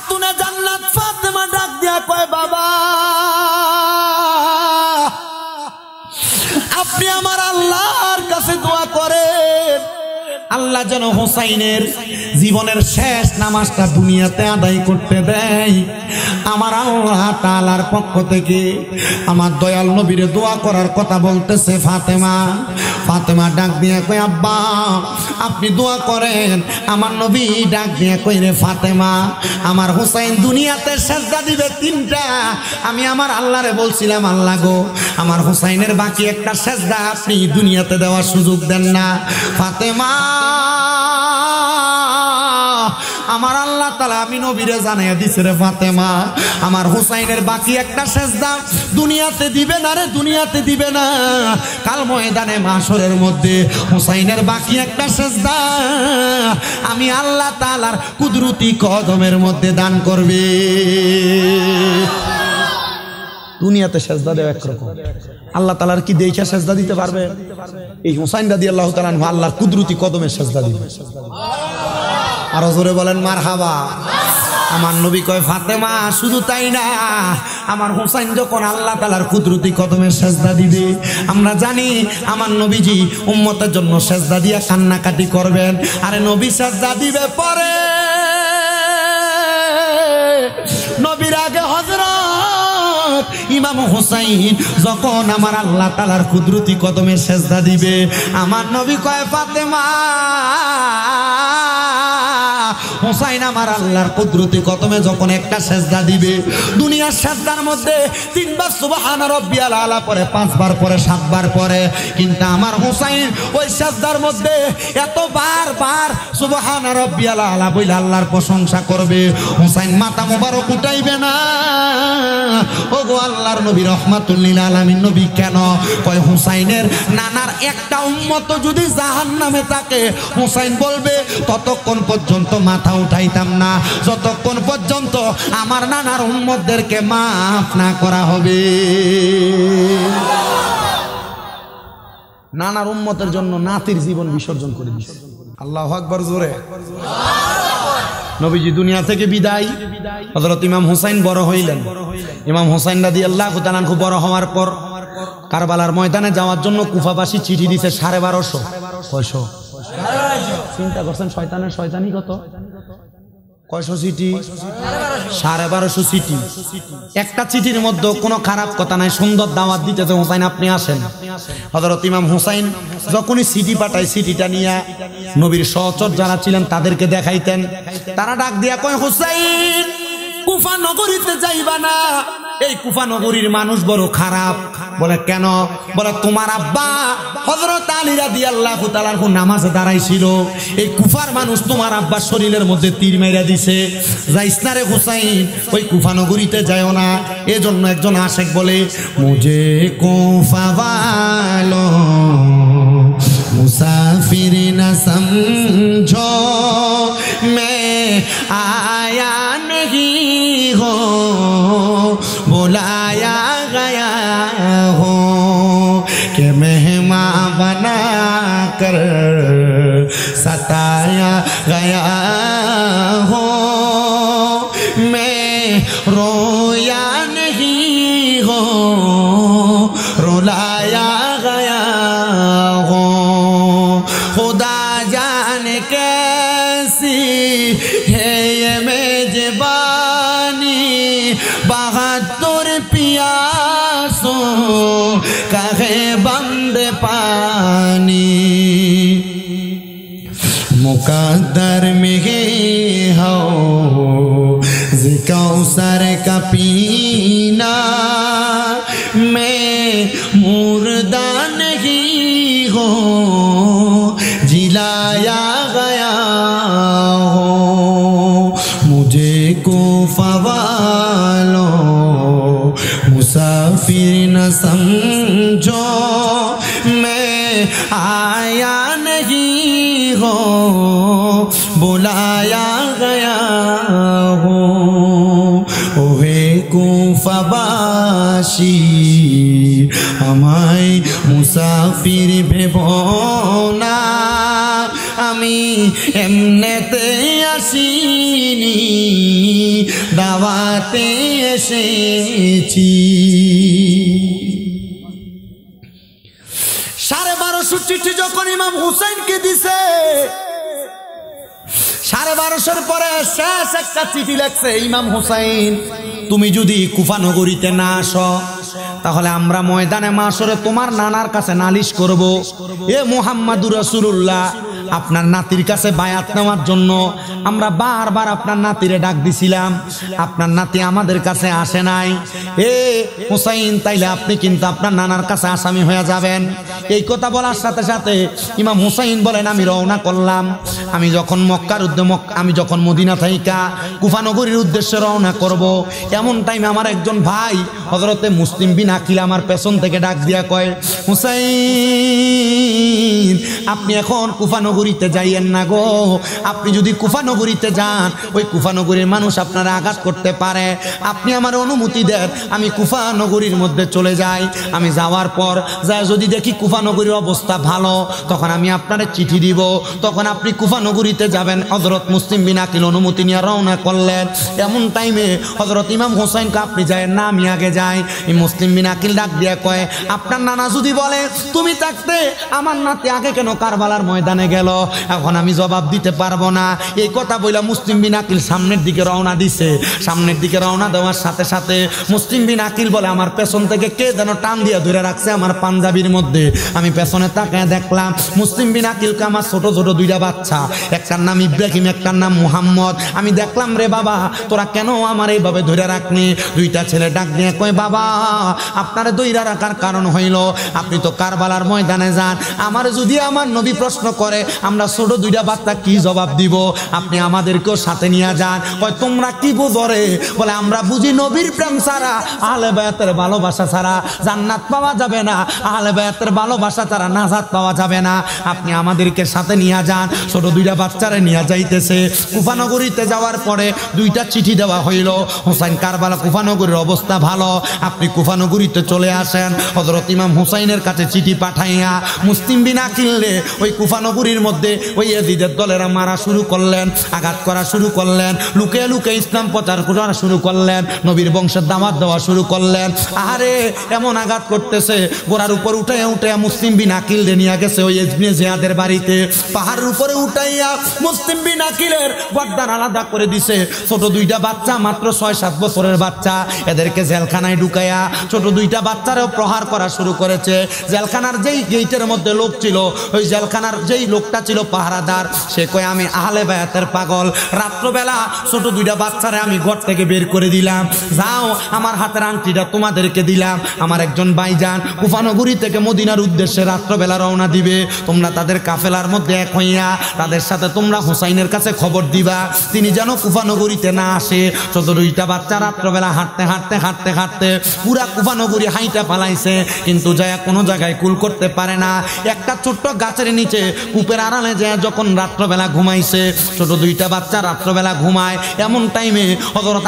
খাতুনে জান্নাত ফাতেমা ডাক দিয়া কয় বাবা আপনি আমার আল্লাহর কাছে দোয়া করেন আল্লাহ যেন হোসাইনের জীবনের শেষ নামাজটা দুনিয়াতে আদায় করতে দেয়। আমার আল্লাহ তাআলার পক্ষ থেকে আমার দয়াল নবীরে দোয়া করার কথা বলতেছে ফাতেমা। ফাতেমা ডাক দিয়ে কয় আব্বা আপনি দোয়া করেন। আমার নবী ডাক দিয়ে কই রে ফাতেমা আমার হোসাইন দুনিয়াতে সেজদা দিবে 3টা। আমি আমার আল্লাহরে বলছিলাম আল্লাহ গো আমার হোসাইনের বাকি একটা সেজদা আপনি দুনিয়াতে দেওয়ার সুযোগ দেন না। ফাতেমা আমার আল্লাহ তাআলা আমি নবীরে জানাইয়া দিছে রে ফাতেমা আমার হোসাইনের বাকি একটা সেজদা দুনিয়াতে দিবে না রে দুনিয়াতে দিবে না। কাল ময়দানে মাশরের মধ্যে হোসাইনের বাকি একটা সেজদা আমি আল্লাহ তাআলার কুদরতি কদমের মধ্যে দান করবে। দুনিয়াতে সেজদা দেওয়া একরকম আল্লাহ তাআলার কি দেখা সেজদা দিতে পারবে? এই হোসাইন রাদিয়াল্লাহু তাআলা আনহু আল্লাহর কুদরতি কদমের সেজদা দিবে। আরো জোরে বলেন মারহাবা। আমার নবী কয় ফাতেমা শুধু তাই না আমার হোসাইন যখন আল্লাহ তাআলার কুদরতি কদমে সেজদা দিবে আমরা জানি আমার নবীজি উম্মতের জন্য সেজদা দিয়া কান্নাকাটি করবেন। আরে নবী সেজদা দিবে পরে নবীর আগে হযরত ইমাম হোসাইন যখন আমার আল্লাহ তাআলার কুদরতি কদমে সেজদা দিবে আমার নবী কয় ফাতেমা হোসাইন আমার আল্লাহর কুদরতি কদমে যখন একটা সেজদা দিবে দুনিয়ার সেজদার মধ্যে 3 বার সুবহান রাব্বিয়াল আলা পরে 5 বার পরে 7 বার পরে কিন্তু আমার হোসাইন ওই সেজদার মধ্যে এত বার সুবহান রাব্বিয়াল আলা বলে আল্লাহর প্রশংসা করবে। হোসাইন মাথা মোবারক উঠাইবে না। ওগো আল্লাহর নবী রাহমাতুল লিল আলামিন নবী কেন কয় হোসাইনের নানার একটা উম্মত যদি জাহান্নামে থাকে হোসাইন বলবে ততক্ষণ পর্যন্ত মাথা উঠাইতাম না যতক্ষণ পর্যন্ত আমার নানার উম্মতদেরকে মাফ না করা হবে। নানার উম্মতের জন্য নাতির জীবন বিসর্জন করে দিয়েছে। আল্লাহু আকবার জোরে। নবীজি দুনিয়া থেকে বিদায় হযরত ইমাম হোসাইন বড় হইলেন। ইমাম হোসাইন রাদিয়াল্লাহু তাআলা আনহু বড় হওয়ার পর কারবালার ময়দানে যাওয়ার জন্য কুফাবাসী চিঠি দিয়েছে 1250। কয়শো? চিন্তা করছেন শয়তানের শয়তানি কত? কয়শো চিঠি? 1250 চিঠি। একটা চিঠির মধ্যে কোনো খারাপ কথা নাই, সুন্দর দাওয়াত দিতেছে হোসাইন আপনি আসেন। হযরত ইমাম হোসাইন যখনই চিঠি পাঠায় চিঠিটা নিয়ে নবীর সহচর যারা ছিলেন তাদেরকে দেখাইতেন। তারা ডাক দিয়া কয় হোসাইন কুফা নগরীতে যাইবা না, এই কুফা নগরীর মানুষ বড় খারাপ। বলে কেন? বলে তোমার আব্বা হযরত আলী রাদিয়াল্লাহু তাআলা আনহু নামাজে দাঁড়াইছিল, এই কুফার মানুষ তোমার আব্বার শরীরের মধ্যে তীর মেরে দিছে। যাইস না রে হোসাইন, ওই কুফা নগরীতে যাও না। এজন্য একজন আশেক বলে মুঝে কুফা वालो मुसाफिर न समझो मैं आया नहीं हो बुलाया गया हो कि मेहमान बना कर सताया गया हो मैं रोया नहीं हो रुलाया गया हो खुदा जाने कैसी है ये मेजबानी 72 प्यासों का है बंद पानी मुकद्दर में हो कौसर का पीना मैं मुर्दा नहीं हो जिलाया गया हो मुझे कुफा वालों मुसाफिर न समझो मैं आया नहीं हो बुलाया गया हो ওহে কুফাবাসী আমায় মুসাফির ভেব না, আমি এমনেতে আসিনি দাওয়াতে এসেছি। 1250 চিঠি যখন ইমাম হুসাইনকে দিছে, 1250 পরে শেষ একটা চিঠি লেখছে, ইমাম হুসাইন তুমি যদি কুফা নগরীতে না আসো তাহলে আমরা ময়দানে মাশরে তোমার নানার কাছে নালিশ করব। এ মুহাম্মাদুর রাসূলুল্লাহ, আপনার নাতির কাছে বায়াত নেওয়ার জন্য আমরা বারবার আপনার নাতিরে ডাক দিছিলাম, আপনার নাতি আমাদের কাছে আসে নাই। এ হুসাইন, তাইলে আপনি কিন্তু আপনার নানার কাছে আসামি হয়ে যাবেন। এই কথা বলার সাথে সাথে ইমাম হুসাইন বলেন, আমি রওনা করলাম। আমি যখন আমি যখন মদিনা থাইকা কুফা নগরীর উদ্দেশ্যে রওনা করব, এমন টাইমে আমার একজন ভাই হযরতে মুসলিম বিন আকিল আমার পেছন থেকে ডাক দিয়া কয়, হুসাইন আপনি এখন কুফা নগরীতে যাইয়েন না গো, আপনি যদি কুফা নগরীতে যান ওই কুফা নগরীর মানুষ আপনারা আঘাত করতে পারে, আপনি আমার অনুমতি দেন আমি কুফা নগরীর মধ্যে চলে যাই। আমি যাওয়ার পর যদি দেখি কুফা নগরীর অবস্থা ভালো, তখন আমি আপনারে চিঠি দিব, তখন আপনি কুফা নগরীতে যাবেন। হযরত মুসলিম বিন আকিল অনুমতি নিয়ে রওনা করলেন। এমন টাইমে হযরত ইমাম হুসাইনকে আপনি যায়েন না, আমি আগে যাই। এই মুসলিম বিন আকিল ডাক দিয়া কয়, আপনার নানা যদি বলে তুমি থাকতে আমার নাতি আগে কেন কারবালার ময়দানে গেল, এখন আমি জবাব দিতে পারবো না। এই কথা বইলা মুসলিম বিন আকিল সামনের দিকে রওনা দিছে। সামনের দিকে রওনা দেওয়ার সাথে সাথে মুসলিম বিন আকিল বলে, আমার পেছন থেকে কে যেন টান দিয়ে ধরে রাখছে আমার পাঞ্জাবির মধ্যে। আমি পেছনে তাকায় দেখলাম মুসলিম বিন আকিলকে আমার ছোট ছোট দুইটা বাচ্চা, একটার নাম ইব্রাহিম একটার নাম মুহাম্মদ। আমি দেখলাম, রে বাবা তোরা কেন আমার এইভাবে ধরে রাখনি? দুইটা ছেলে ডাক দিয়ে কয়, বাবা আপনারা দইরা রাখার কারণ হইল আপনি তো কারবালার ময়দানে যান, আমার যদি আমার নবী প্রশ্ন করে আমরা ছোট দুইটা বাচ্চা কি জবাব দিব? আপনি আমাদেরকেও সাথে নিয়ে যান। কয় তোমরা কি বুঝো রে? বলে আমরা বুঝি নবীর প্রেম ছাড়া, আহলে বায়াতের ভালোবাসা ছাড়া জান্নাত পাওয়া যাবে না, আহলে বায়াতের ভালোবাসা ছাড়া নাজাত পাওয়া যাবে না, আপনি আমাদেরকে সাথে নিয়ে যান। ছোট দুইটা বাচ্চারে নিয়ে যাইতেছে। কুফা নগরীতে যাওয়ার পরে দুইটা চিঠি দেওয়া হইল, হুসাইন কারবালা কুফা নগরীর অবস্থা ভালো, আপনি কুফা নগরীতে চলে আসেন। হযরত ইমাম হুসাইনের কাছে চিঠি পাঠাইয়া মুসলিম বিন আকিলে ওই কুফা নগরীর মধ্যে ওই ইয়াজিদের দলেরা মারা শুরু করলেন, আঘাত করা শুরু করলেন, লুকিয়ে লুকিয়ে ইসলাম প্রচার করা শুরু করলেন, নবীর বংশের দাওয়াত দেওয়া শুরু করলেন। আরে এমন আঘাত করতেছে, গোড়ার উপর উঠে মুসলিম বিন আকিল নিয়ে গেছে ওই ইবনে জিয়াদের বাড়িতে। পাহাড়ের উপরে উঠাইয়া মুসলিম বিন আকিলের গর্দান আলাদা করে দিছে। ছোট দুইটা বাচ্চা, মাত্র 6-7 বছরের বাচ্চা, এদেরকে জেলখানায় ঢুকাইয়া ছোট দুইটা বাচ্চারও প্রহার করা শুরু করেছে। জেলখানার যেই গেটের মধ্যে লোক ছিল, ওই জেলখানার যেই লোকটা ছিল পাহারাদার, সে কয় আমি আহলে বায়াতের পাগল, রাত্রবেলা ছোট দুইটা বাচ্চারে আমি ঘর থেকে বের করে দিলাম, যাও আমার হাতের আংটিটা তোমাদেরকে দিলাম। আমার একজন ভাইজান কুফা নগরী থেকে মদিনার উদ্দেশ্যে রাত্রবেলা রওনা দিবে, তোমরা তাদের কাফেলার মধ্যে এক হইয়া তাদের সাথে তোমরা হুসাইনের কাছে খবর দিবা তিনি যেন কুফা নগরীতে না আসে। ছোট দুইটা বাচ্চা রাত্রবেলা হাঁটতে হাঁটতে হাঁটতে হাঁটতে পুরা কুফা নগরী হাইটা পালাইছে, কিন্তু যায় কোনো জায়গায় কুল করতে পারে না। একটা ছোট্ট গাছের নিচে কূপের আড়ালে যায় যখন রাত্রবেলা ঘুমাইছে, ছোট দুইটা বাচ্চা রাত্রবেলা ঘুমায়। এমন টাইমে হযরত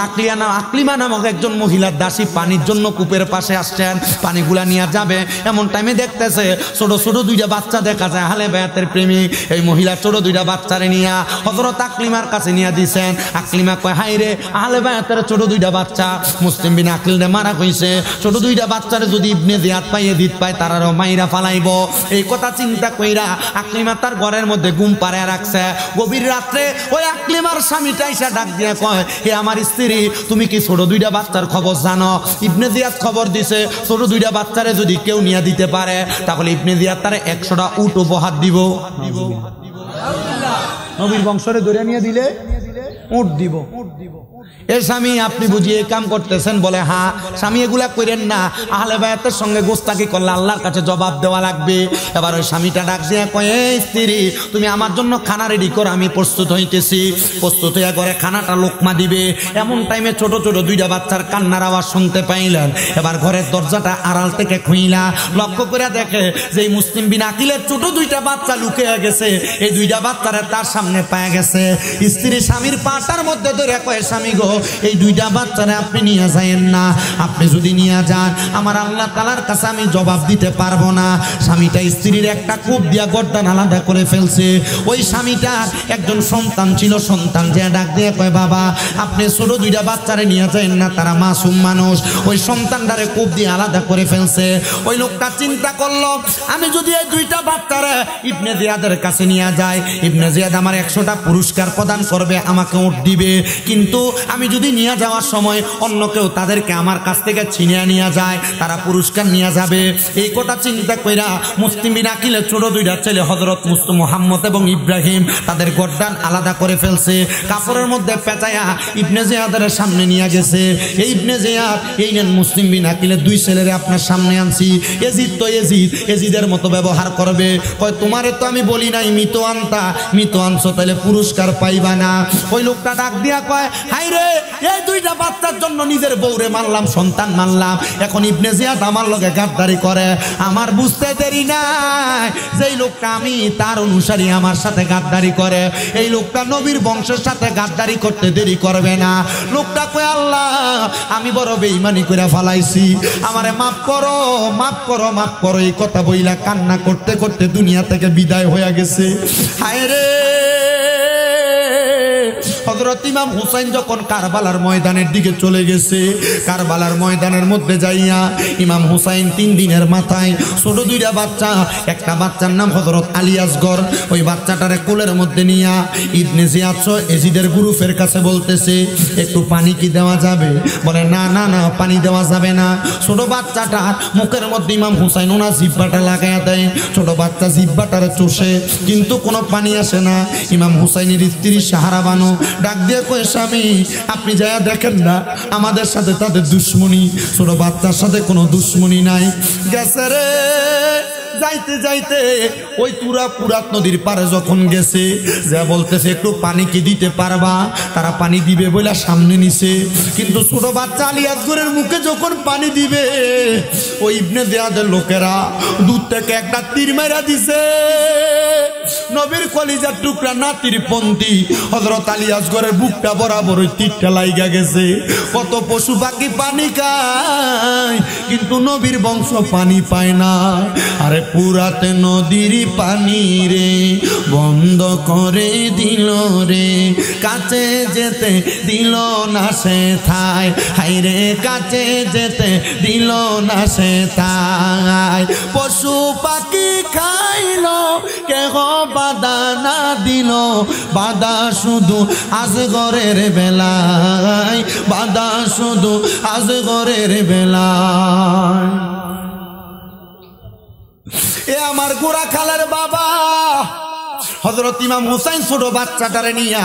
আকলিমা নামক একজন মহিলার দাসী পানির জন্য কূপের পাশে আসছেন, পানিগুলা নিয়ে যাবে। এমন টাইমে দেখতেছে ছোট ছোট দুইটা বাচ্চা দেখা যায়, আহলে বায়াতের প্রেমিক। এই মহিলা ছোট দুইটা বাচ্চারে নিয়ে হযরত আকলিমার কাছে নিয়ে দিছেন। আকলিমা কয়, হাই রে, আহলে বায়াতের ছোট দুইটা বাচ্চা মুসলিম বিন আকিলরে মারা হইছে, ছোট দুইটা বাচ্চারে যদি ইবনে জিয়াদ পাইয়ে দিত পায় তারারও মাইরা ফালাইব। এই কথা চিন্তা কইরা আকলিমা তার ঘরের মধ্যে ঘুম পাড়ায় রাখছে। গভীর রাত্রে ওই আকলিমার স্বামীটা এসে ডাক দিয়ে কয়, হে আমার স্ত্রী, তুমি কি ছোট দুইটা বাচ্চার খবর জানো? ইবনে জিয়াদ খবর দিছে ছোট দুইটা বাচ্চারে যদি কেউ নিয়ে দিতে পারে তাহলে ইবনে জিয়াদ তারে 100টা উট উপহার দিব। নবীর বংশরে ধরে নিয়ে দিলে উট দিব। এ স্বামী, আপনি বুঝি এই কাম করতেছেন? বলে হ্যাঁ। স্বামী, এগুলা করেন না, আহলে বায়াতের সঙ্গে গোস্তাকি করলে আল্লাহর কাছে জবাব দেওয়া লাগবে। এবার ওই স্বামীটা ডাক দিয়ে কয়, এই স্ত্রী, তুমি আমার জন্য খানা রেডি করো, আমি প্রস্তুত হইতেছি। প্রস্তুত হইয়া করে খানাটা লোকমা দিবে। এমন টাইমে ছোট ছোট দুইটা বাচ্চার কান্নার আওয়াজ শুনতে পাইলেন। এবার ঘরের দরজাটা আড়াল থেকে খুইলা লক্ষ্য করে দেখে যে মুসলিম বিন আকিলের ছোট দুইটা বাচ্চা লুকিয়ে গেছে। এই দুইটা বাচ্চারা তার সামনে পায়ে গেছে। স্ত্রী স্বামীর পা পাটার মধ্যে ধরে কয় স্বামী গো এই দুইটা বাচ্চারে আপনি নিয়ে যায়েন না, আপনি যদি নিয়ে যান আমার আল্লাহ তাআলার কাছে আমি জবাব দিতে পারবো না। স্বামীটা স্ত্রীর একটা কূপ দিয়া গর্দান আলাদা করে ফেলছে। ওই স্বামীটার একজন সন্তান ছিল, সন্তান যে ডাক দিয়ে কয় বাবা আপনি ছোট দুইটা বাচ্চারে নিয়ে যায়েন না, তারা মাসুম মানুষ। ওই সন্তানটারে কূপ দিয়ে আলাদা করে ফেলছে। ওই লোকটা চিন্তা করলো আমি যদি এই দুইটা বাচ্চারে ইবনে জিয়াদের কাছে নিয়ে যাই, ইবনে জিয়াদ আমার 100টা পুরস্কার প্রদান করবে, আমাকে উট দিবে। কিন্তু আমি যদি নিয়ে যাওয়ার সময় অন্য কেউ তাদেরকে আমার কাছ থেকে ছিনিয়ে নিয়ে যায়, তারা পুরস্কার নিয়ে যাবে। এই কথা চিন্তা কইরা মুসলিম বিন আকিলের ছোট দুইটা ছেলে হযরত মুহাম্মদ এবং ইব্রাহিম তাদের গর্দান আলাদা করে ফেলছে। কাপড়ের মধ্যে পেঁচায়া ইবনে জিয়াদের সামনে নিয়ে গেছে। এই ইবনে জিয়াদ এই নেন মুসলিম বিন আকিলের দুই ছেলেরে আপনার সামনে আনছি। এজিদ তো এজিদের মতো ব্যবহার করবে। কয় তোমারে তো আমি বলি নাই মৃত আনতা, মৃত আনছো তাহলে পুরস্কার পাইবা না। ওই লোকটা ডাক দিয়া কয় হাই রে এই দুইটা বাচ্চার জন্য নিজের বউরে মারলাম, সন্তান মারলাম, এখন ইবনে জিয়াদ আমার লগে গাদ্দারি করে। আমার বুঝতে দেরি নাই যেই লোকটা আমি তার অনুসারী আমার সাথে গাদ্দারি করে, এই লোকটা নবীর বংশের সাথে গাদ্দারি করতে দেরি করবে না। লোকটা কয় আল্লাহ আমি বড় বেঈমানি করে ফালাইছি, আমারে মাফ করো মাফ করো মাফ করো। এই কথা বইলা কান্না করতে করতে দুনিয়া থেকে বিদায় হয়ে গেছে। হায় রে হযরত ইমাম হুসাইন যখন কারবালার ময়দানের দিকে চলে গেছে, কারবালার ময়দানের মধ্যে যাইয়া ইমাম হুসাইন 3 দিনের মাথায় ছোট দুইটা বাচ্চা, একটা বাচ্চার নাম হযরত আলী আসগর, ওই বাচ্চাটারে কোলের মধ্যে নিয়া ইবনে জিয়াদ এজিদের গ্রুপের কাছে বলতেছে একটু পানি কি দেওয়া যাবে? বলে না না না পানি দেওয়া যাবে না। ছোট বাচ্চাটা মুখের মধ্যে ইমাম হুসাইন ওনার জিহ্বাটা লাগাইয়া দেয়, ছোট বাচ্চা জিহ্বাটারে চুষে কিন্তু কোনো পানি আসে না। ইমাম হুসাইনের স্ত্রী সাহারা বানো ডাক দিয়ে কয় স্বামী আপনি যায়া দেখেন না আমাদের সাথে তাদের দুশ্মনী, ছোট বাচ্চার সাথে কোনো দুশ্মনী নাই। গেছে রে যাইতে যাইতে ওই পুরাত নদীর পারে যখন গেছে যা বলতেছে একটু পানি কি দিতে পারবা? তারা পানি দিবে বলে সামনে নিছে, কিন্তু ছোট বাচ্চা আলী আসগরের মুখে যখন পানি দিবে ওই ইবনে জিয়াদের লোকেরা দূর থেকে একটা তীর মেরা দিছে। নবীর কলিজার টুকরা নাতির পন্থী হযরত আলী আসগরের বুকটা বরাবর ওই তীরটা লাইগা গেছে। কত পশু পাখি পানি খায় কিন্তু নবীর বংশ পানি পায় না। আরে পুরাতে নদীর পানি রে বন্ধ করে দিল রে, কাছে যেতে দিল না সে থাই, হাই রে কাছে যেতে দিল না সে থাই। পশু পাখি খাইল কেহ বাধা না দিল, বাধা শুধু আসগরের বেলায়, বাধা শুধু আসগরের বেলায়। এ আমার গোড়া খালার বাবা হযরত ইমাম হুসাইন ছোট বাচ্চাটারে নিয়া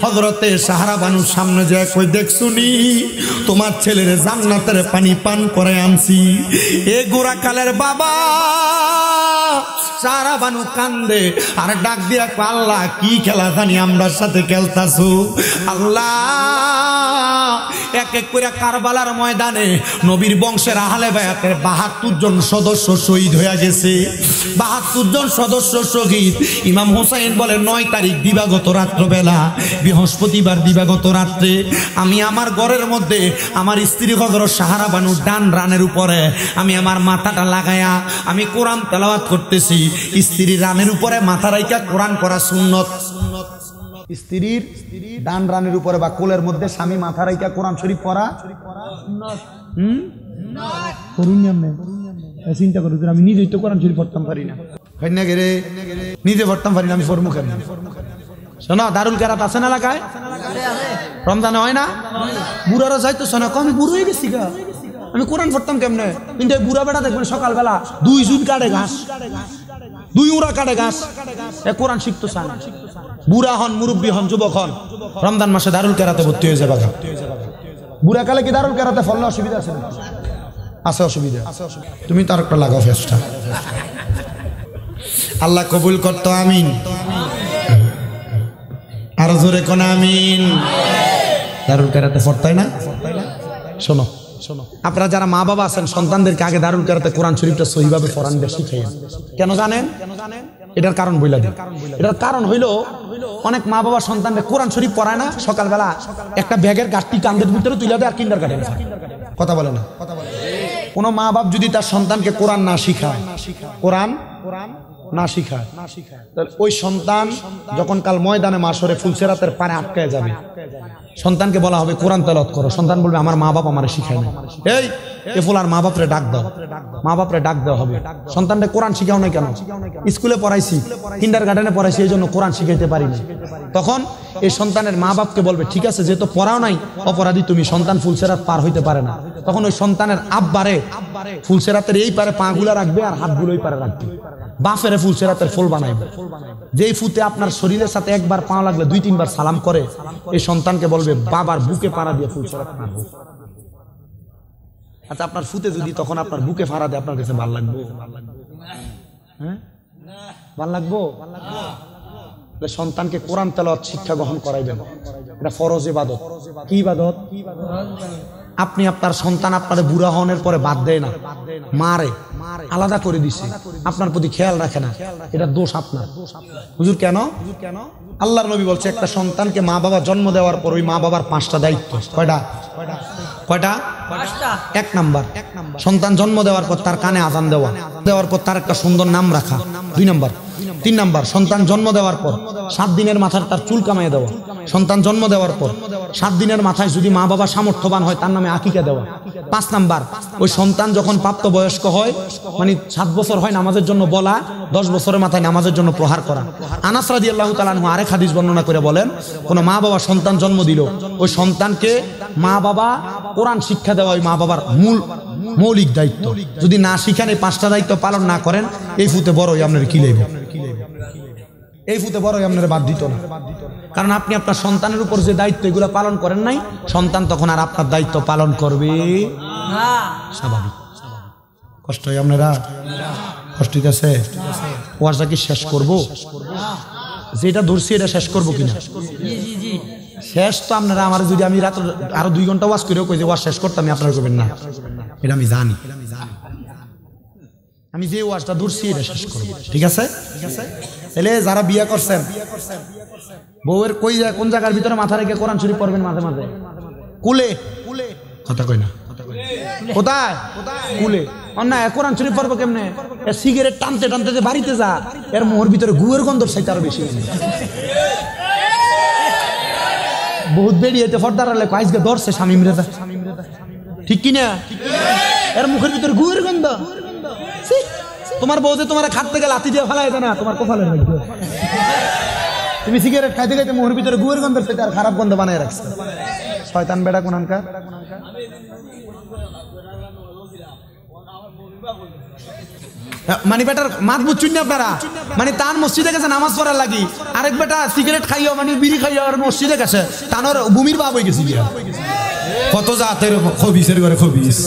হযরতে সাহারা বানুর সামনে যায় কই দেখছুনি তোমার ছেলের জান্নাতের পানি পান করে আনছি। এ গোড়া খালের বাবা সাহারা বানু কান্দে আর ডাক দিয়া আল্লাহ কি খেলা জানি আমরা সাথে খেলতাছো। আল্লাহ এক এক করে কারবালার ময়দানে নবীর বংশের আহলে বায়াতের 72 জন সদস্য শহীদ হয়ে গেছে। 72 জন সদস্য শহীদ। ইমাম হুসাইন বলে 9 তারিখ দিবাগত রাত্রবেলা, বৃহস্পতিবার দিবাগত রাত্রে আমি আমার ঘরের মধ্যে আমার স্ত্রী হযরত সাহারা বানুর ডান রানের উপরে আমি আমার মাথাটা লাগায়া আমি কোরআন তেলাওয়াত করতেছি। স্ত্রীর রানের উপরে মাথা রাইখা কোরআন পড়া সুন্নত। স্ত্রীর ডান রানের উপরে বা কোলের মধ্যে স্বামী মাথা রাইখা কোরআন শরীফ পড়া সুন্নত। চিন্তা করো আমি নিজেই তো কোরআন শরীফ পড়তাম পারি না, নিজে পড়তাম পারি না, আমি পড়বো কেন? শোনো দারুল কেরাত আছে না এলাকায়? রমজানে হয় না? বুড়ারা যাইতো শোনো আমি বুড়ো হয়ে গেছি গা, আমি কোরআন পড়তাম কেমনে? কিন্তু বুড়া বেটা দেখবেন সকালবেলা 2 জুন কাটে ঘাস, 2 উড়া কাটে ঘাস, এ কোরআন শিখতো চান। বুড়া হন মুরব্বী হন যুবক হন রমজান মাসে দারুল কেরাতে ভর্তি হয়ে যাবে। বুড়া কালে কি দারুল কেরাতে ফললে অসুবিধা আছে? আছে অসুবিধা। তুমি তার একটা লাগাও ফেসটা, আল্লাহ কবুল করতো। আমিন। আর জোরে কোন আমিন। দারুল কেরাতে পড়তাই না? শোনো আপনারা যারা মা বাবা আছেন সন্তানদেরকে আগে দারুল কেরাতে কোরআন শরীফটা সহিভাবে পড়ান, বেশি শিখাইয়েন। কেন জানেন? এটার কারণ বইলা দিন। এটার কারণ হইল অনেক মা বাবা সন্তানকে কোরআন শরীফ পড়ায় না, সকালবেলা একটা ব্যাগের গাছটি কান্দের ভিতরে তুলে দেয় আর কিন্ডারগার্টেন। কথা বলে না? কোনো মা বাপ যদি তার সন্তানকে কোরআন না শিখায়, কোরআন না শিখায়, তাহলে ওই সন্তান যখন কাল ময়দানে মাশরে ফুলসেরাতের পারে আটকায় যাবে, সন্তানকে বলা হবে কোরআন তেলাওয়াত করো, সন্তান বলবে আমার মা বাপ আমারে শিখায় না। এই এ ফুলার মা বাপরে ডাক দাও, মা বাপরে ডাক দেওয়া হবে। সন্তানকে কোরআন শিখাও না কেন? স্কুলে পড়াইছি, কিন্ডারগার্টেনে পড়াইছি, এই জন্য কোরআন শিখাইতে পারি না। তখন এই সন্তানের মা বাপকে বলবে ঠিক আছে, যেহেতু পড়াও নাই অপরাধী তুমি, সন্তান ফুলসেরাত পার হইতে পারে না। তখন ওই সন্তানের আব্বারে ফুলসেরাতের এই পারে পা গুলা রাখবে আর হাতগুলো এই পারে রাখবে, বাফেরে ফুলসেরাতের ফুল বানাইবে। যেই ফুতে আপনার শরীরের সাথে একবার পা লাগলে 2-3 বার সালাম করে, এই সন্তানকে বলবে বাবার বুকে পাড়া দিয়ে ফুলসেরাত মারবো। আচ্ছা আপনার ফুতে যদি তখন আপনার বুকে ফাড়া দেয়, আপনার কাছে ভাল লাগবে? হ্যাঁ, ভাল লাগবো? সন্তানকে কোরআন তেলাওয়াত শিক্ষা গ্রহণ করাইবেন, এটা ফরজ ইবাদত। কি ইবাদত? আপনি আপনার সন্তান আপনার বুড়া হওয়ার পরে বাদ দেয় না, মারে, আলাদা করে দিছে, আপনার প্রতি খেয়াল রাখে না, এটা দোষ আপনার। হুজুর কেন? আল্লাহর নবী বলছে একটা সন্তানকে মা বাবা জন্ম দেওয়ার পর ওই মা বাবার 5টা দায়িত্ব। কয়টা? কয়টা? 1 নাম্বার, সন্তান জন্ম দেওয়ার পর তার কানে আজান দেওয়া, দেওয়ার পর তার একটা সুন্দর নাম রাখা। 2 নাম্বার। 3 নাম্বার, সন্তান জন্ম দেওয়ার পর 7 দিনের মাথায় তার চুল কামাইয়ে দেওয়া। সন্তান জন্ম দেওয়ার পর 7 দিনের মাথায় যদি মা বাবা সামর্থ্যবান হয় তার নামে আকিকা দেওয়া। 5 নাম্বার, ওই সন্তান যখন প্রাপ্তবয়স্ক হয়, মানে 7 বছর হয়, নামাজের জন্য বলা, 10 বছরের মাথায় নামাজের জন্য প্রহার করা। আনাস রাদিয়াল্লাহু তাআলা আনহু আরেক হাদিস বর্ণনা করে বলেন, কোন মা বাবা সন্তান জন্ম দিল, ওই সন্তানকে মা বাবা কোরআন শিক্ষা দেওয়া ওই মা বাবার মৌলিক দায়িত্ব। যদি না শিখান, এই 5টা দায়িত্ব পালন না করেন, এই ফুতে বড়ই আপনার কি লাগবে? এই ফুতে বড়ই আপনার বাদ দিত না। কারণ আপনি আপনার সন্তানের উপর যে দায়িত্ব এগুলো পালন করেন নাই, সন্তান তখন আর আপনার দায়িত্ব পালন করবে না। স্বাভাবিক কষ্ট হয় আপনারা? কষ্ট হইতেছে? ওয়াজটা কি শেষ করব? যেটা ধরছি এটা শেষ করবো কিনা? শেষ তো আপনারা আমার, যদি আমি রাত আরো 2 ঘন্টা ওয়াজ করেও কই যে ওয়াজ শেষ করতাম, আপনারা করবেন না, এটা আমি জানি। আমি যে ওয়াজটা ধরছি এটা শেষ করবো, ঠিক আছে? তাহলে যারা বিয়ে করছেন, বউয়ের কোন জায়গার ভিতরে মাথা রেখে কোরআন শরীফ পড়বেন মাঝে মাঝে? কুলে। কথা কই না? কোথায়? কুলে। অন্যায় কোরআন শরীফ পড়বো কেমনে? সিগারেট টানতে টানতে যে বাড়িতে যা, এর মোহর ভিতরে গুয়ের গন্ধ চাইতে আরো বেশি। বহুত বেরিয়েতে ফর্দার আজকে ধরছে স্বামী মৃদা, ঠিক কিনা? এর মুখের ভিতরে গুয়ের গন্ধ। তোমার বউ যে তোমার খাট থেকে লাথি দিয়ে ফেলায় না, তোমার কপালের মধ্যে। তুমি সিগারেট খাইতে খাইতে মুখের ভিতরে গুয়ের গন্ধ পেতে আর খারাপ গন্ধ বানায় রাখছে। শয়তান বেড়া কোনখানকার। মানে বেটার মাত বুঝছেন না আপনারা? মানে তার মসজিদে গেছে নামাজ পড়ার লাগি, আরেক বেটা সিগারেট খাইও, মানে বিড়ি খাইও আর মসজিদে গেছে, তানোর ভূমির বাপ হয়ে গেছে। কত জাতের খবিসের ঘরে খবিস।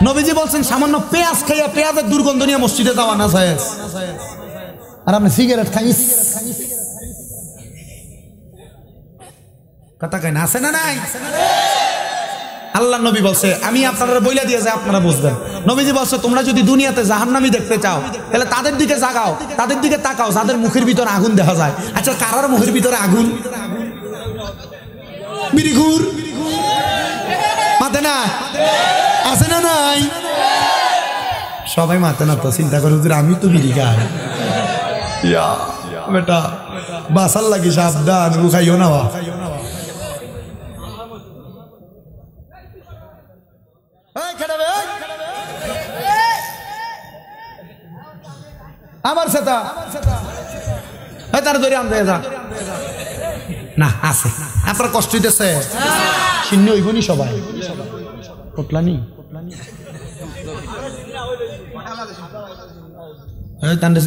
নবীজি বলছেন সামান্য পেঁয়াজ খাইয়া পেঁয়াজের দুর্গন্ধ নিয়ে মসজিদে যাওয়া না যায়, আর আপনি সিগারেট খাইস। কথা কয় না? আছে না নাই? আল্লাহ নবী বলছে, আমি আপনারা বইলা দিয়ে যাই, আপনারা বুঝবেন। নবীজি বলছে তোমরা যদি দুনিয়াতে জাহান্নামী দেখতে চাও, তাহলে তাদের দিকে জাগাও, তাদের দিকে তাকাও যাদের মুখের ভিতরে আগুন দেখা যায়। আচ্ছা কারার মুখের ভিতরে আগুন? বিড়িঘুর মাথে না? আছে না নাই? সবাই মাথে না তো, চিন্তা করে আমি তো বিড়ি খাই। বেটা বাসার লাগি সাবধান, ও খাইও না। আবার সেটা তার ধরে আনতে না আছে। আপনার কষ্ট হইতেছে? শূন্য হইবনি সবাই, কটলানি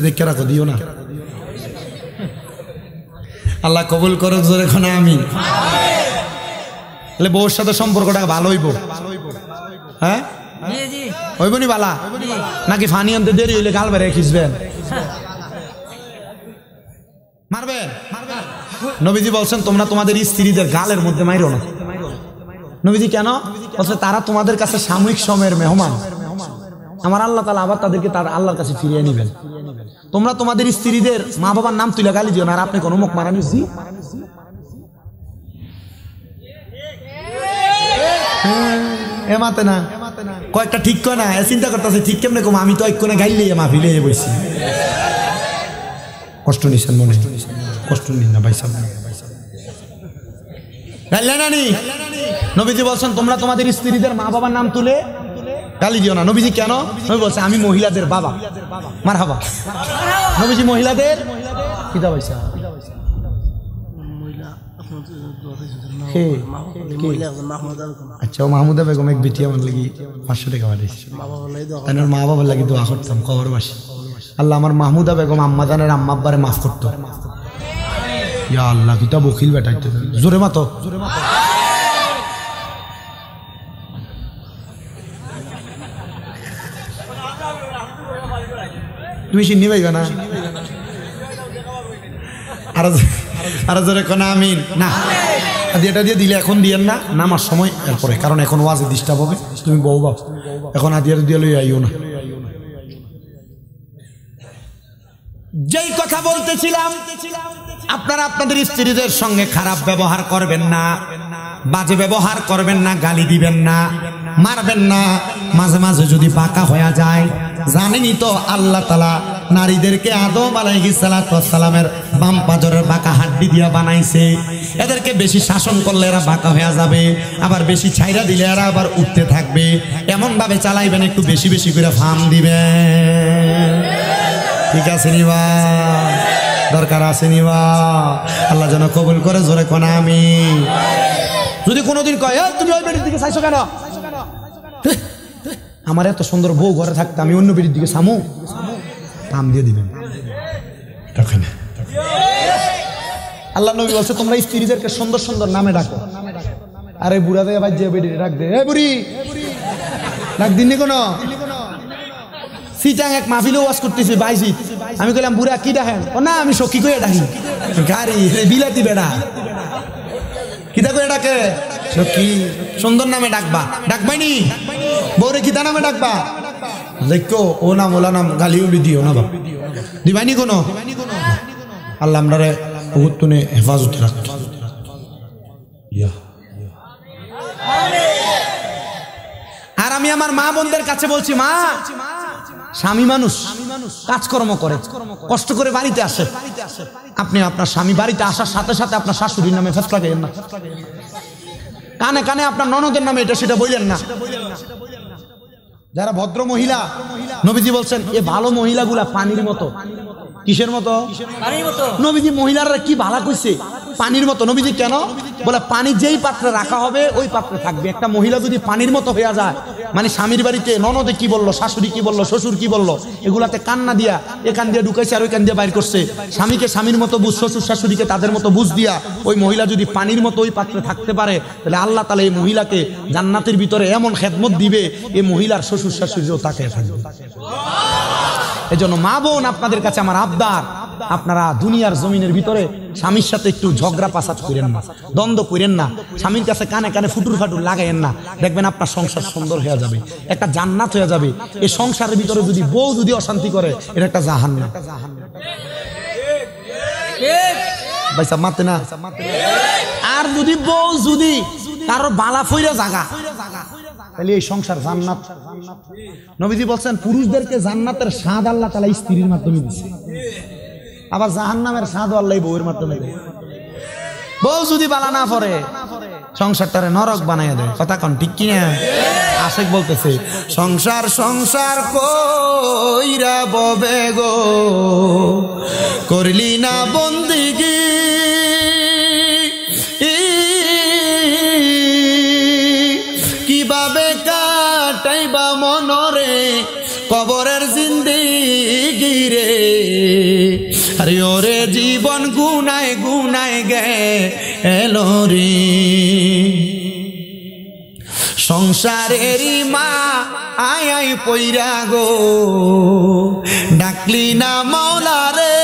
দেখে রাখো, দিও না। আল্লাহ কবুল করো জোরে এখন আমি। বউর সাথে সম্পর্কটা ভালো হইব? হ্যাঁ হইবনি বালা? নাকি ফানি আনতে দেরি হইলে গাল বেড়ে খিসবেন? মারবেন? নবীজি বলছেন তোমরা তোমাদের স্ত্রীদের গালের মধ্যে মাইরো না। নবীজি কেন বলছে? তারা তোমাদের কাছে সাময়িক সময়ের মেহমান, আমার আল্লাহ তাআলা আবার তাদেরকে তার আল্লাহর কাছে ফিরিয়ে নেবেন। তোমরা তোমাদের স্ত্রীদের মা বাবার নাম তুলে গালি দিও না, আর আপনি কোনো মুখ মারানি জি এমাতে না কয়েকটা ঠিক কয় না, চিন্তা করতেছে ঠিক কেমনে কম, আমি তো এক কোণে গাইলেই মাহফিলে বসি। কষ্ট নিছেন মনে, কষ্ট নিন না ভাই সাহেব। নবীজি বলছেন তোমরা তোমাদের স্ত্রীদের মা বাবার নাম তুলে গালি দিও না। নবীজি কেন? নবী বলছে আমি মহিলাদের বাবা। মারহাবা। নবীজি মহিলাদের কিতা পয়সা আচ্ছা, ও মাহমুদা বেগম এক বেটি আমার লাগি 500 টাকা পাঠিয়েছে, মা বাবার লাগি দোয়া করতাম কবরবাসী। আল্লাহ আমার মাহমুদা বেগম আম্মা জানের আম্মা আব্বারে মাফ করতো। ইয়া আল্লাহ কিতা বকিল বেটাইতে জোরে মাতো। তুমি চিনি পাইবা না আর জোরে কোনা আমিন না। এটা দিয়ে দিলে এখন দিয়েন না, নামার সময় এরপরে, কারণ এখন ওয়াজে ডিস্টার্ব হবে। তুমি বউ বাপ এখন আদিয়ার দিয়ে লই আইও না। যেই কথা বলতেছিলাম, আপনারা আপনাদের স্ত্রীদের সঙ্গে খারাপ ব্যবহার করবেন না, বাজে ব্যবহার করবেন না, গালি দিবেন না, মারবেন না। মাঝে মাঝে যদি বাঁকা হয়ে যায়, জানেনই তো আল্লাহ তাআলা নারীদেরকে আদম আলাইহিস সালাতু ওয়াস সালামের বাম পাজরের বাঁকা হাড্ডি দিয়া বানাইছে। এদেরকে বেশি শাসন করলে এরা বাঁকা হয়ে যাবে, আবার বেশি ছাইরা দিলে এরা আবার উঠতে থাকবে। এমন ভাবে চালাইবেন, একটু বেশি বেশি করে ফার্ম দিবেন। ঠিক আছে নিবা, দরকার আছে নিবা। আল্লাহ যেন কবুল করে, জোরে কোন আমি। যদি কোনোদিন কয় তুমি ওই বেড়ির দিকে চাইছো কেন, আমার এত সুন্দর বউ ঘরে থাকতে আমি অন্য বেড়ির দিকে সামু, থাম দিয়ে দিবেন। আল্লাহ নবী বলছে তোমরা স্ত্রীদেরকে সুন্দর সুন্দর নামে ডাকো। আরে বুড়া দেয় আবার যে বেড়ি ডাক দে, বুড়ি ডাক দিননি কোনো। সিটাং এক মাহফিলে ওয়াজ করতেছি বাইজি, আমি কইলাম বুড়া কি ডাকেন? ও না আমি সখী কইয়া ডাকি। গাড়ি বিলাতি বেড়া কিতা কইয়া ডাকে? সখী। সুন্দর নামে ডাকবা, ডাকবাইনি বউরে কিতা নামে ডাকবা? দেখো ও নাম ওলা নাম গালি উলি দিও না বাপ, দিবাইনি কোনো। আল্লাহ আমরারে বহুত তুনে হেফাজত রাখ। আর আমি আমার মা বোনদের কাছে বলছি, মা স্বামী মানুষ কাজকর্ম করে, কষ্ট করে বাড়িতে আসে। আপনি আপনার স্বামী বাড়িতে আসার সাথে সাথে আপনার শাশুড়ির নামে ফেসলা গেলেন না, কানে কানে আপনার ননদের নামে এটা সেটা বললেন না। যারা ভদ্র মহিলা, নবীজি বলছেন এ ভালো মহিলাগুলা পানির মতো। কিসের মতো? নবীজি মহিলারা কি ভালো কইছে, পানির মতো। নবীজি কেন বলে? পানি যেই পাত্রে রাখা হবে ওই পাত্রে থাকবে। একটা মহিলা যদি পানির মতো হয়ে যায়, মানে স্বামীর বাড়িতে ননদে কি বললো, শাশুড়ি কি বললো, শ্বশুর কি বললো, এগুলাতে কান্না দিয়া এখান দিয়ে ঢুকাইছে আর ওইখান দিয়ে বাইর করছে। স্বামীকে স্বামীর মতো বুঝ, শ্বশুর শাশুড়িকে তাদের মতো বুঝ দিয়া ওই মহিলা যদি পানির মতো ওই পাত্রে থাকতে পারে, তাহলে আল্লাহ তাআলা এই মহিলাকে জান্নাতের ভিতরে এমন খেদমত দিবে, এই মহিলার শ্বশুর শাশুড়িও তাকিয়ে থাকবে। এজন্য মা বোন আপনাদের কাছে আমার আবদার, আপনারা দুনিয়ার জমিনের ভিতরে স্বামীর সাথে একটু ঝগড়া পাসাদ করেন না, দ্বন্দ্ব করেন না, স্বামীর কাছে কানে কানে ফুটুর ফাটুর লাগাইয়েন না। দেখবেন আপনার সংসার সুন্দর হয়ে যাবে, একটা জান্নাত হয়ে যাবে। এই সংসারের ভিতরে যদি বউ যদি অশান্তি করে, এটা একটা জাহান্নাম। ভাই সাহেব মাতে না। আর যদি বউ যদি কারো বালা ফইরা জাগা, তাহলে এই সংসার জান্নাত। নবীজি বলছেন পুরুষদেরকে জান্নাতের স্বাদ আল্লাহ তাআলা স্ত্রীর মাধ্যমে দিয়েছে, আবার জাহান্নামের স্বাদ আল্লাহ বউয়ের মাধ্যমে দেয়। বউ যদি বালা না পড়ে, সংসারটারে নরক বানাইয়া দেয়। কথা কোন ঠিক কিনা? আশেক বলতেছে সংসার সংসার কইরা ববে গো, করলি না বন্দিগি, কিভাবে কাটাইবা মনরে কবরের জিন্দেগি রে। আরে ওরে জীবন গুনায় গুনায় গেল রে, সংসারেরই মা আয় আয় পইরা গো, ডাকলি না মাওলা রে।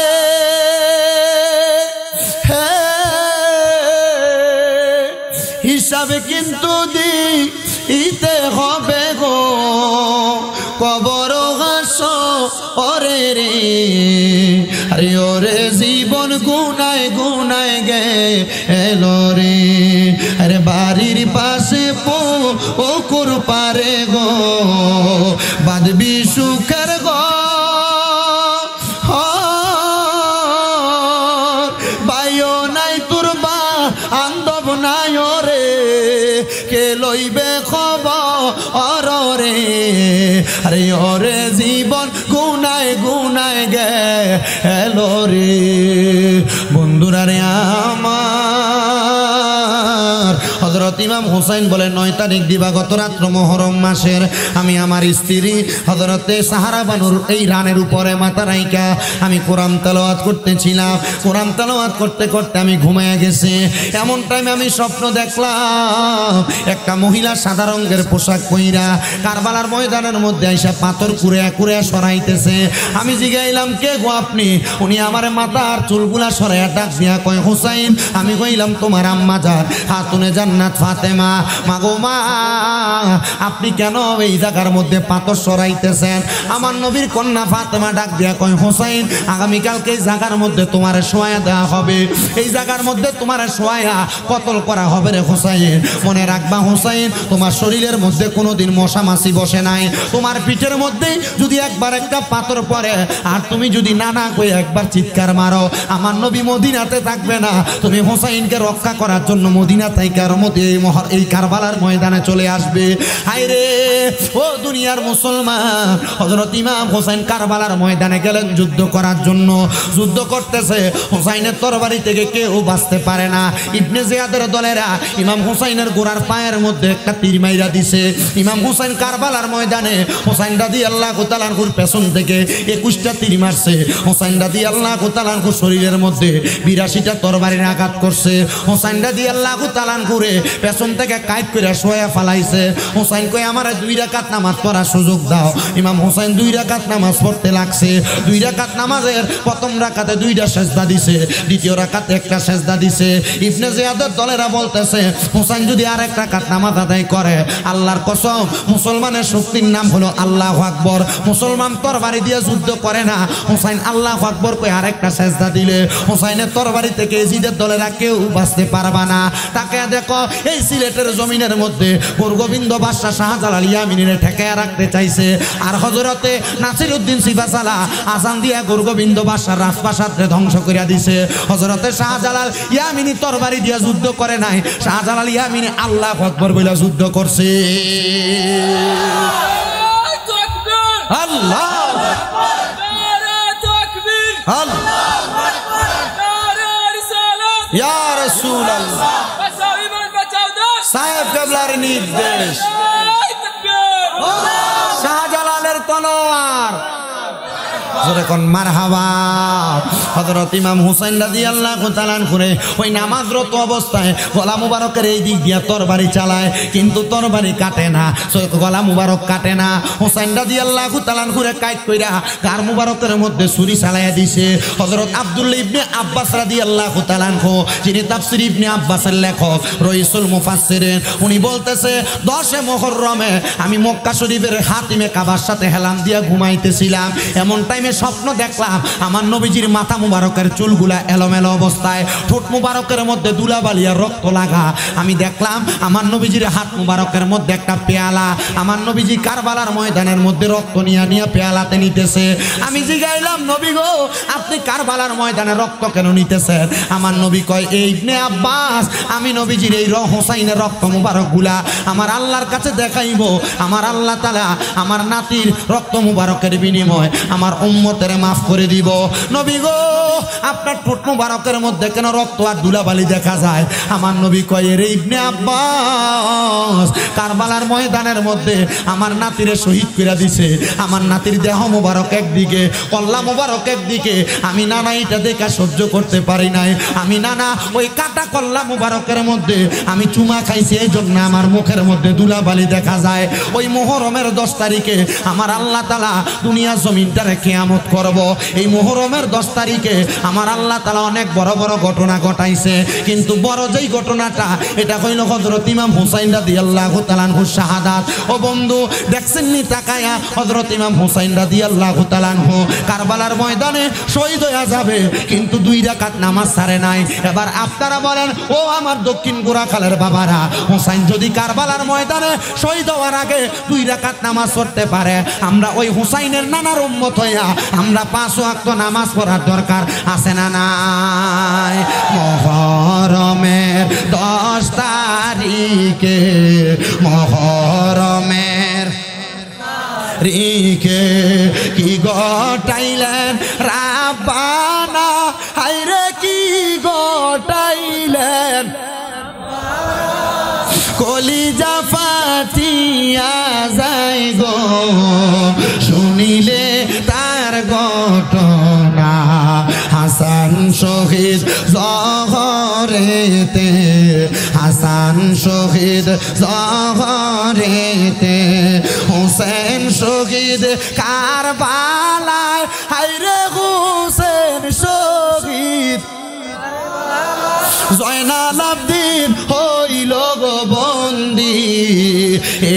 হিসাবে কিন্তু দিতে হবে গো, কবর হাসো ওরে রে আরে ওরে জীবন গুনায় গুনায় গেলো রে আরে বাড়ির পাশে পুকুর পারে গো বাঁধবি সুখের গো বাইও নাই তোর বা আন্দব নাই রে কে লইবে খবর রে আরে ওরে জীবন গুনায় গুনায় গেলো রে বন্ধুরা রে আমার হযরত ইমাম হুসাইন বলে 9 তারিখ দিবাগত রাত্র মুহররম মাসের আমি আমার স্ত্রী হযরতে সাহারা বানুর এই রানের উপরে মাথা রাইকা আমি কোরআন তেলাওয়াত করতেছিলাম কোরআন তেলাওয়াত করতে করতে আমি ঘুমিয়ে গেছি এমন টাইমে আমি স্বপ্ন দেখলাম একটা মহিলা সাদা রঙের পোশাক পইরা কারবালার ময়দানের মধ্যে আইসা পাথর কুড়ে কুড়ে সরাইতেছে আমি জিগাইলাম কে গো আপনি উনি আমার মাথার চুলগুলা সরাইয়া ডাক দিয়া কয় হুসাইন আমি কইলাম তোমার আম্মা জান খাতুনে জান্নাত ফাতেমা মাগো মা আপনি কেন এই জায়গার মধ্যে পাথর সরাইতেছেন আমার নবীর কন্যা ফাতেমা ডাক দিয়া কয় হুসাইন আগামীকালকে এই জায়গার মধ্যে তোমার শোয়া দেওয়া হবে এই জায়গার মধ্যে তোমার শোয়া কতল করা হবে রে হুসাইন মনে রাখবা হুসাইন তোমার শরীরের মধ্যে কোনোদিন মশা মাছি বসে নাই তোমার পিঠের মধ্যে যদি একবার একটা পাথর পড়ে আর তুমি যদি নানা কই একবার চিৎকার মারো আমার নবী মদিনাতে থাকবে না তুমি হুসাইনকে রক্ষা করার জন্য মদিনা থেকে এই কারবালার ময়দানে চলে আসবে হায় রে ও দুনিয়ার মুসলমান হযরত ইমাম হুসাইন কারবালার ময়দানে গেলেন যুদ্ধ করার জন্য যুদ্ধ করতেছে হুসাইনের তরবারি থেকে কেউ বাঁচতে পারে না ইবনে জিয়াদের দলেরা ইমাম হুসাইনের গোড়ার পায়ের মধ্যে একটা তীর মাইরা দিছে ইমাম হুসাইন কারবালার ময়দানে হুসাইন রাদিয়াল্লাহু তাআলা আনহুর পেছন থেকে 21টা তীর মারছে হুসাইন রাদিয়াল্লাহু তাআলা আনহুর শরীরের মধ্যে 82টা তরবারির আঘাত করছে হুসাইন রাদিয়াল্লাহু তাআলা আনহুরে পেছন থেকে কাইট করে শোয়া ফালাইছে হুসাইন কই আমার 2 রাকাত নামাজ পড়ার সুযোগ দাও ইমাম হুসাইন 2 রাকাত নামাজ পড়তে লাগছে 2 রাকাত নামাজের প্রথম রাকাতে 2টা সিজদা দিছে দ্বিতীয় রাকাতে একটা সিজদা দিছে ইবনে জিয়াদের দলেরা বলতেছে হুসাইন যদি আরেক রাকাত নামাজ আদায় করে আল্লাহর কসম মুসলমানের শক্তির নাম হলো আল্লাহু আকবার মুসলমান তরবারি দিয়ে যুদ্ধ করে না হুসাইন আল্লাহু আকবার কই আরেকটা সিজদা দিলে হুসাইনের তরবারি থেকে ইজিদের দলেরা কেউ বাঁচতে পারবে না তাকে দেখো এই সিলেটের জমিনের মধ্যে গোবিন্দ বাদশা শাহজালাল ইয়ামিনীরে ঠেকায়া রাখতে চাইছে আর হযরতে নাসিরউদ্দিন সিফাসালা আজান দিয়া গোবিন্দ বাদশার রাজপ্রাসাদকে ধ্বংস করিয়া দিছে হযরতে শাহজালাল ইয়ামিনী তরবারি দিয়া যুদ্ধ করে নাই শাহজালাল ইয়ামিনী আল্লাহু আকবার বলে যুদ্ধ করছে আল্লাহু আকবার নারে তাকবীর আল্লাহু আকবার নারে রিসালাত ইয়া রাসূলুল্লাহ বাঁচাও ইমান বাঁচাও দেশ সাহেব কেবলার নির্দেশ শাহজালালের তলোয়ার জোরে কোন মারহাবা হযরত ইমাম হুসাইন রাদিয়াল্লাহু তাআলা করে ওই নামাজরত অবস্থায় গলা মুবারকের এই দিক দিয়া তরবারি চালায় কিন্তু তরবারি কাটে না গলা মুবারক কাটে না হুসাইন রাদিয়াল্লাহু তাআলা করে কাইট কইরা গার মুবারকের মধ্যে ছুরি চালায়া দিছে হযরত আব্দুল্লাহ ইবনে আব্বাস রাদিয়াল্লাহু তাআলা যিনি তাফসীর ইবনে আব্বাসের লেখক রাইসুল মুফাসসিরিন উনি বলতেছে 10 এ মুহররমে আমি মক্কা শরীফের হাতিমে কাবার সাথে হেলাম দিয়া ঘুমাইতেছিলাম এমন টাইমে স্বপ্ন দেখলাম আমার নবীজির মাথা মুবারকের চুলগুলা এলোমেলো অবস্থায় ঠোঁট মুবারকের মধ্যে দুলাবালিয়া রক্ত লাগা আমি দেখলাম আমার নবীজির হাত মুবারকের মধ্যে একটা পেয়ালা আমার নবীজি কারবালার ময়দানের মধ্যে রক্ত নিয়ে নিয়ে পেয়ালাতে নিতেছে আমি জিগাইলাম নবী গো আপনি কারবালার ময়দানে রক্ত কেন নিতেছেন আমার নবী কয় এই ইবনে আব্বাস আমি নবীজির এই হুসাইনের রক্ত মুবারকগুলা আমার আল্লাহর কাছে দেখাইব আমার আল্লাহ তাআলা আমার নাতির রক্ত মুবারকের বিনিময় আমার উম্মতের মাফ করে দিব নবী গো আপনার ঠোঁট মুবারকের মধ্যে কেন রক্ত আর ধুলাবালি দেখা যায় আমার নবী কয় রে ইবনে আব্বাস কারবালার ময়দানের মধ্যে আমার নাতিরে শহীদ করে দিছে আমার নাতির দেহ মুবারক একদিকে কল্লা মুবারক একদিকে আমি নানা এটা দেখা সহ্য করতে পারি নাই আমি নানা ওই কাটা কল্লা মুবারকের মধ্যে আমি চুমা খাইছি এই জন্য আমার মুখের মধ্যে ধুলাবালি দেখা যায় ওই মুহররমের 10 তারিখে আমার আল্লাহ তাআলা দুনিয়া জমিনটারে কিয়ামত করব এই মুহররমের 10 তারিখ তারিখে আমার আল্লাহ তাআলা অনেক বড় বড় ঘটনা ঘটাইছে, কিন্তু বড় যেই ঘটনাটা এটা হইল হযরত ইমাম হুসাইন রাদিয়াল্লাহু তাআলা আনহু শাহাদাত। ও বন্ধু দেখছেন নি তাকায়া হযরত ইমাম হুসাইন রাদিয়াল্লাহু তাআলা আনহু কারবালার ময়দানে শহীদ হয়ে যাবে, কিন্তু 2 রাকাত নামাজ ছাড়ে নাই। এবার আপনারা বলেন ও আমার দক্ষিণ গোরাখালের বাবারা, হুসাইন যদি কারবালার ময়দানে শহীদ হওয়ার আগে 2 রাকাত নামাজ পড়তে পারে, আমরা ওই হুসাইনের নানার উম্মত হইয়া আমরা 5 ওয়াক্ত নামাজ পড়ার দরকার আছে না নাই? মুহররমের 10 তারিখে মুহররমের রিকে কি গটাইলেন রাব্বানা, হায়রে কি গটাইলেন, কলিজা ফাটিয়া যায় গো শুনিলে তার ঘটনা। হাসান শহীদ জহরেতে, হাসান শহীদ জহরেতে, হুসেন শহীদ কারবালায়, হায়রে হুসেন শহীদ জয়নাল আবদিন হইল গো বন্দি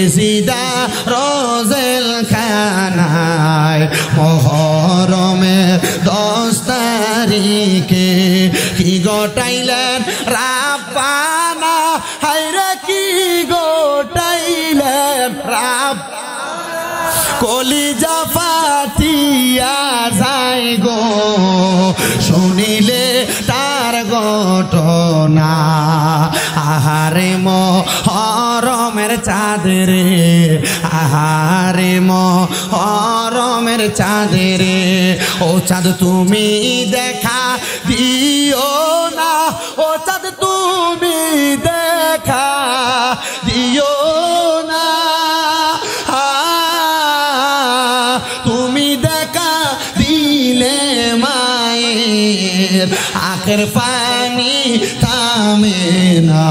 এজিদা রোজেল খানায়। মুহররমের 10 তারিখে কি গটাইলেন রাব্বানা, হায়রে কি গটাইলেন রাব, কলিজা ফাটিয়া যায় গো শুনিলে তার ঘটনা। আহারে মুহররমের চাঁদরে, আহারে মুহররমের চাঁদরে, ও চাঁদ তুমি দেখা দিও না, ও চাঁদ তুমি দেখা দিও না, তুমি দেখা দিলে মায়ের আখের পানি থামে না।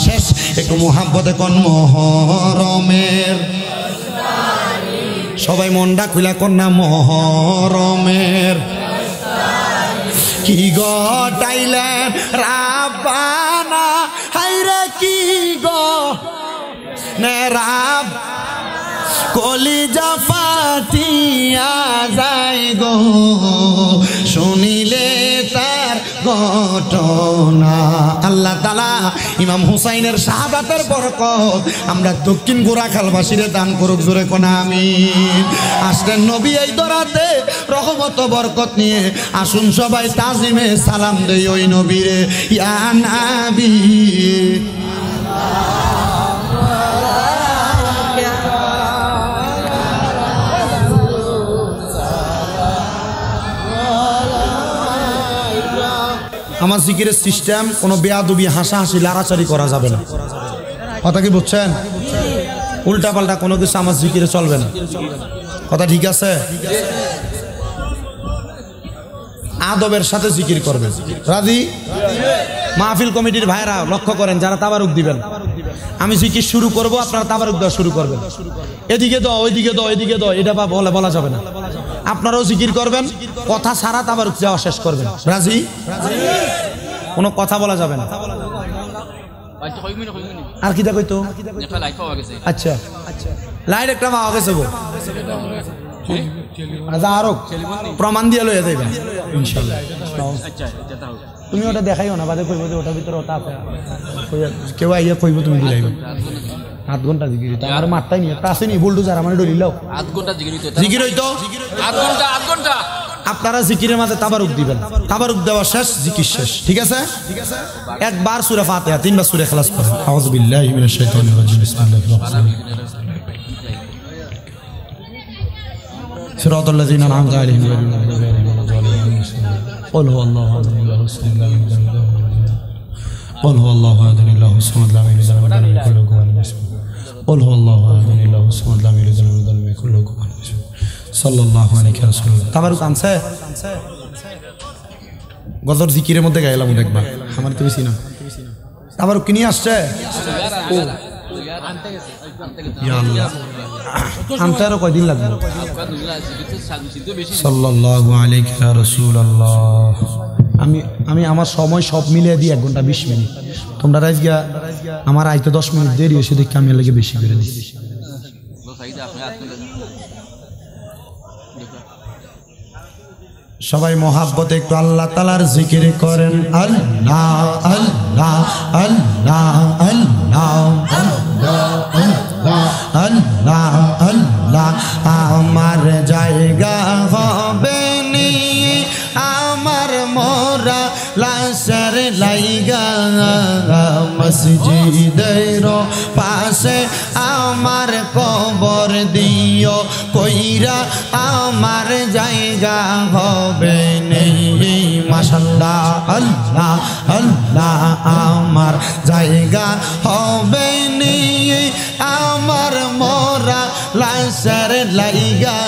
শেষ একটু মুহাব্বতে কোন মুহররমের, সবাই মনটা খুলা কোন না মুহররমের কি গটাইলেন রাব্বানা, হায়রে কি গো নে রাব, কলিজা ফাটিয়া যায় গো শুনিলে তার ঘটনা। আল্লাহ তাআলা ইমাম হুসাইনের শাহাদাতের বরকত আমরা দক্ষিণ গোরাখালবাসীরে দান করুক, জোরে কোন আমিন। আসলেন নবী এই দরাতে রহমত বরকত নিয়ে, আসুন সবাই তাজিমে সালাম দেই ওই নবীরে। ইয়া নবী আমার জিকিরের সিস্টেম কোনো বেয়াদবি হাসাহাসি লাড়াচাড়ি করা যাবে না, কথা কি বুঝছেন? উল্টা পাল্টা কোনো কিছু আমার জিকিরে চলবে না, কথা ঠিক আছে? আদবের সাথে জিকির করবেন, রাজি? মাহফিল কমিটির ভাইরা লক্ষ্য করেন, যারা তাবারুক দিবেন, আমি জিকির শুরু করব, আপনারা তাবারুক দেওয়া শুরু করবেন। এদিকে দাও, ওইদিকে দাও, এদিকে দাও, এটা বলা যাবে না। আপনারাও জিকির করবেন, কথা ছাড়া তাবারুক দেওয়া শেষ করবেন, রাজি? কোনো কথা বলা যাবে না। আর কি দেখো তো, আচ্ছা লাইট একটা পাওয়া গেছে গো, আরো প্রমাণ দিয়ে লইয়া যাইবেন ইনশাআল্লাহ। তুমি ওটা দেখাইও না, বাদে কইব যে ওটার ভিতরে ওটা আছে, কেউ আইয়া কইব তুমি দিলাইবে। 8 ঘন্টা জিকির হইতো, আর মারটাই নিয়ে একটা আসেনি বুলডোজার আমার ডলিলাও 8 ঘন্টা জিকির হইতো 8 ঘন্টা। আপনারা জিকিরের মাঝে তাবারুক দিবেন, তাবারুক দেওয়া শেষ, জিকির শেষ, ঠিক আছে? একবার সূরা ফাতিহা, 3 বার সূরা ইখলাস পড়েন। আউযু বিল্লাহি মিনাশ শাইতানির রাজিম, বিসমিল্লাহির রহমানির রহিম, সিরাতাল লাযিনা আন'আমতা আলাইহিম গায়রিল মাগদুবি আলাইহিম ওয়ালাদ দাল্লিন। কুল হুয়াল্লাহু আহাদ, আল্লাহুস সামাদ, লাম ইয়ালিদ ওয়া লাম ইউলাদ। কুল হুয়াল্লাহু আহাদ, আল্লাহুস সামাদ, লাম ইয়ালিদ ওয়া লাম ইউলাদ, কুল হুয়াল্লাহু আহাদ, قل هو الله احد الله الصمد لم يلد ولم يولد ولم يكن له كفوا احد সাল্লাল্লাহু আলাইহি ওয়াসাল্লাম। তাবারুক আনছে গজর জিকিরের মধ্যে গাইলাম একবার, আমার তো বেশি না। তাবারুক কি নিয়ে আসছে? ইয়া আল্লাহ আমতে আরো কয়দিন লাগবে সাল্লাল্লাহু আলাইহি ইয়া রাসূলুল্লাহ আমি আমার সময় সব মিলিয়ে দিই 1 ঘন্টা 20 মিনিট তোমরা আজকে আমার আইতে 10 মিনিট দেরি হয়েছে দেখে আমি লাগে বেশি করে দিই সবাই মোহাব্বতে একটু আল্লাহ তাআলার জিকির করেন আল্লাহ আল্লাহ আল্লাহ আল্লাহ আল্লাহ আল্লাহ আমার জায়গা হবে নি আমার মোরা লাশের লাইগা মসজিদের পাশে আমার কবর দিও কইরা আমার জায়গা হবে নেই মাশাআল্লাহ আল্লাহ আল্লাহ আমার জায়গা হবে নি আমার মোরা লাশের লাইগা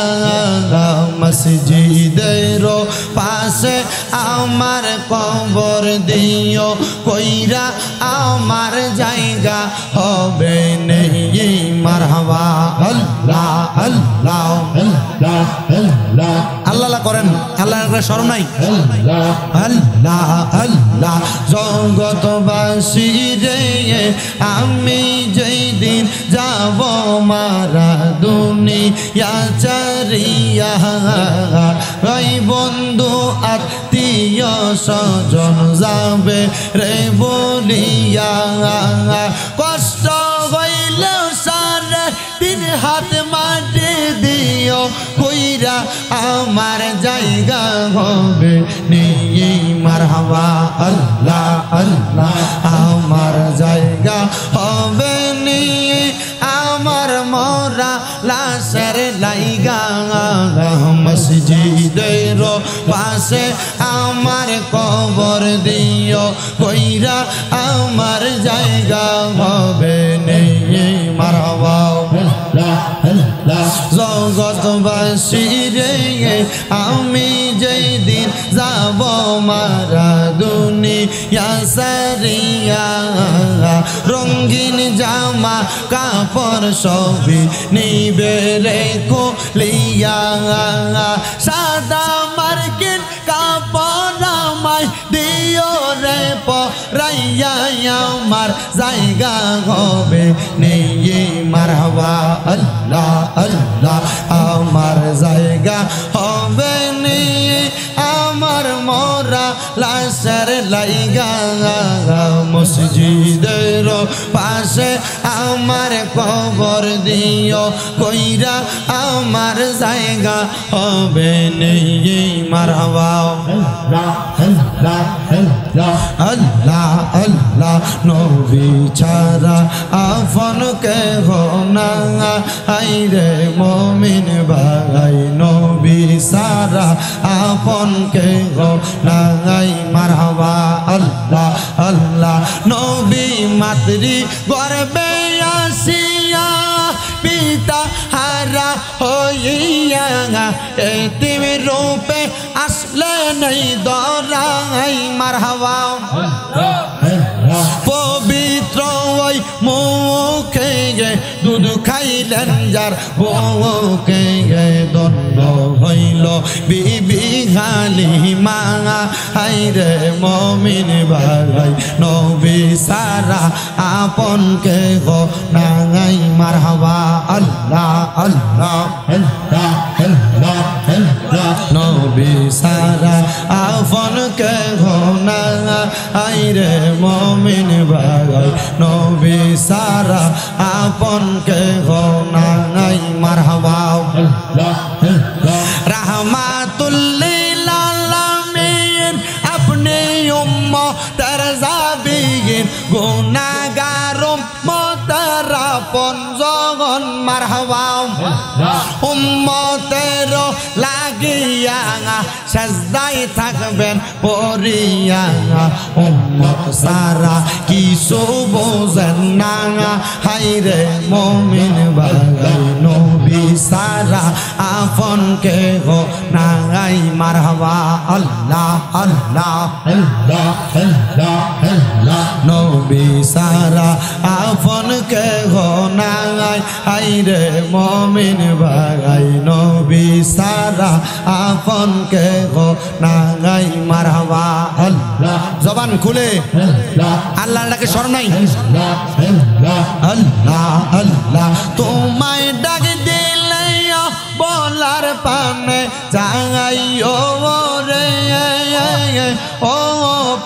মসজিদের পাশে আমার কবর দিও কইরা আমার জায়গা হবে নেই মারহাবা আল্লাহ আল্লাহ আল্লাহ আল্লাহ আল্লাহ করেন আল্লাহর শরম নাই আল্লাহ আল্লাহ জগতবাসী রে আমি যেই দিন যাব মারা দুনিয়া চারিয়া ওই বন্ধু আত্মীয় স্বজন যাবে রে বলিয়া কষ্ট হইলেও সারা দিন হাত মাটি দিও কইরা আমার জায়গা হবে নেই মারহাবা আল্লাহ আল্লাহ আমার জায়গা হবে নেই আমার মোরা লাশের লাইগা মসজিদের পাশে আমার কবর দিও কইরা আমার জায়গা হবে নেই মারহাবা জগতবাসী রে আমি যেই দিন যাব মারা দুনিয়া সারিয়া রঙিন জামা কাপড় সবই নিবে রে কোলিয়া সাদা মার্কিন কাপড় আমায় দিও রে পরাইয়া আমার জায়গা হবে নেই মারহাবা আল্লাহ আল্লাহ আমার জায়গা হবে নেই আমার মোরা লাশের লাইগা মসজিদের পাশে আমার কবর দিও কইরা আমার জায়গা হবে নেই মারহাবা আল্লাহ আল্লাহ আল্লাহ নবী ছাড়া আপন কে হো না আইরে মুমিন ভাই নবী সারা আপন কে হো না মারহাবা আল্লাহ আল্লাহ নবী মাতৃ গর্বে আসিয়া পিতা হারা হইয়া এতিম রূপে আসলে নাই দরাই মারহাবা পবিত্র ওই মুখে দুধ খাইলেন যার বউকে দণ্ড হইল বিবি হালিমা হাইরে মুমিন ভাই নবী সারা আপন কে গো নাই মারহাবা আল্লাহ আল্লাহ আল্লাহ আল্লাহ আল্লাহ নবী সারা আপন কে গো আইরে মুমিন ভাই নবী সারা আপন কে গো নাই মারহাবা আল্লাহ আল্লাহ রাহমাতুল লিল আলামিন আপনি উম্মতের জাবিন গুনাহগার উম্মতের আপন জগন মারহাবা উম্মতের লাগিয়া সাজদায় থাকবেন পরিয়া উম্মত সারা কিছু বোঝেন না হাইরে মুমিন ভাই নবী সারা আপন কে গো নাই মারহাবা আল্লাহ আল্লাহ আল্লাহ আল্লাহ আল্লাহ নবী সারা আপন কে গো নাই আইরে মমিন ভাই নবী সারা আপন কে গো নাগাই মারহাবা আল্লাহ জবান খুলে আল্লাহর ডাকে স্মরণ নাই আল্লাহ আল্লাহ তোমায় ডাক দিলে বলার পানে যাইও রে ও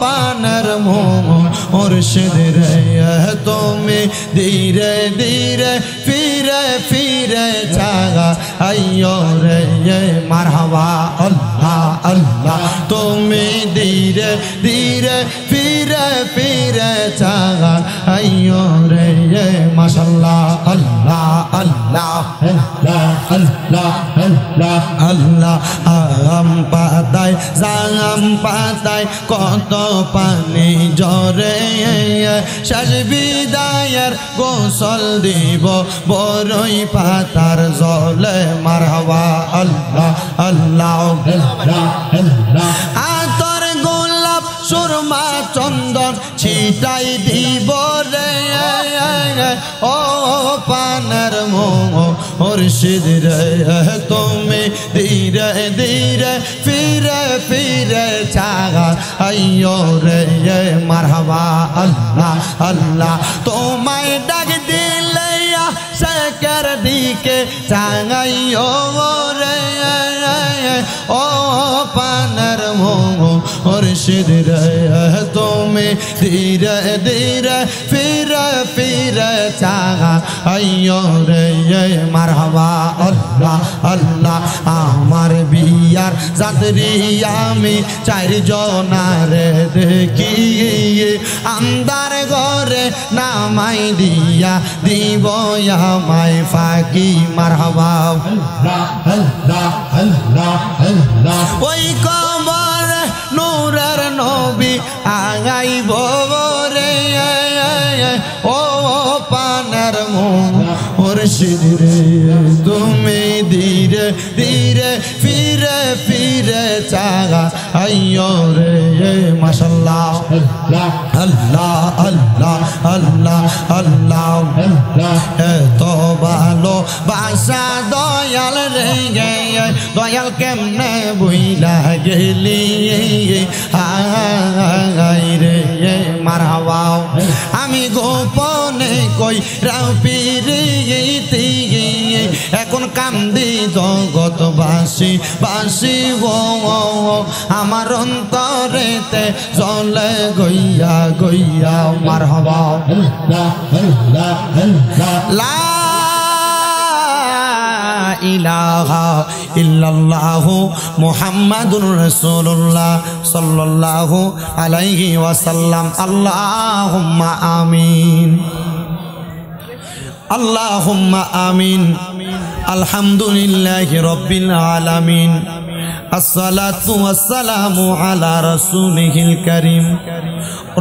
পানের মুর্শিদ রে তুমি ধীরে ধীরে ফিরে ফিরে যাইও রে মারহাবা আল্লাহ আল্লাহ তুমি ধীরে ধীরে ফিরে ফিরে যাইও রে মাশাআল্লাহ আল্লাহ আল্লাহ আল্লাহ আল্লাহ আল্লাহ আম পাতায় জাম পাতায় কত পানি ঝরে শেষ বিদায়ের গোসল দিব বড়ই পাতার জলে মারহাবা আল্লাহ আল্লাহ আতর গোলাপ সুরমা চন্দন ছিটাই দিব রে ও পানের মুর্শিদ রে তুমি ধীরে ধীরে ফিরে ফিরে যাইও রে মারহাবা আল্লাহ আল্লাহ তোমায় ডাক দিলে শেখের দিকে যাইও রে ও পানের মুর্শিদ রে তুমি ধীরে ধীরে ফিরে ফিরে যাইও রে মারহাবা আল্লাহ আল্লাহ আমার বিয়ার যাত্রী আমি চারজনারে দেখি আন্দার ঘরে নামাই দিয়া দিব আমায় ফাঁকি মারহাবা ওই কবর নূরের নবী আগাইব রে ও পানের মুর্শিদ রে তুমি ধীরে ধীরে ফিরে ফিরে যাইও রে মাশাআল্লাহ আল্লাহ আল্লাহ আল্লাহ আল্লাহ এত ভালো বাসা দয়াল রে দয়াল কেমনে বইলা গেলি আই রে মারহাবা আমি গোপনে কই রাও পিরিতি এখন কান্দি জগৎ বাসি বাসি গো আমার অন্তরেতে জলে গইয়া গইয়া মারহাবা লা ইলাহা ইল্লাল্লাহু মুহাম্মাদুর রাসূলুল্লাহ সাল্লাল্লাহু আলাইহি ওয়াসাল্লাম আল্লাহুম্মা আমিন আল্লাহুম্মা আমিন আলহামদুলিল্লাহি রাব্বিল আলামিন আসসালাতু ওয়াসসালামু আলা রাসূলিহিল কারীম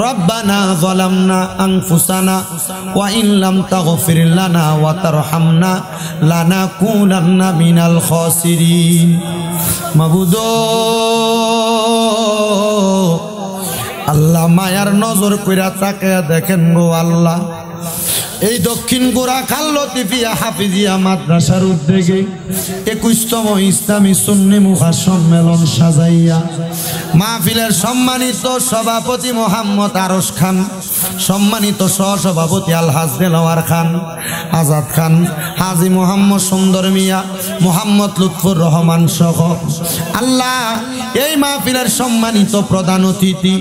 রব্বানা যালামনা আনফুসানা ওয়া ইন লাম তাগফির লানা ওয়া তারহামনা লানাকুনান্না মিনাল খাসিরিন মাবুদ আল্লাহ মায়ার নজর কইরা তাকায়া দেখেন গো আল্লাহ এই দক্ষিণ গোরা খাল লতিফিয়া হাফিজিয়া মাদ্রাসার উদ্যোগে 21তম ইসলামী সুন্নি মুখা সম্মেলন সাজাইয়া মাহফিলের সম্মানিত সভাপতি মোহাম্মদ আরশ খান, সম্মানিত সহসভাপতি আলহাজ দেলাওয়ার খান, আজাদ খান, হাজি মোহাম্মদ সুন্দর মিয়া, মোহাম্মদ লুৎফুর রহমান সহ আল্লাহ এই মাহফিলের সম্মানিত প্রধান অতিথি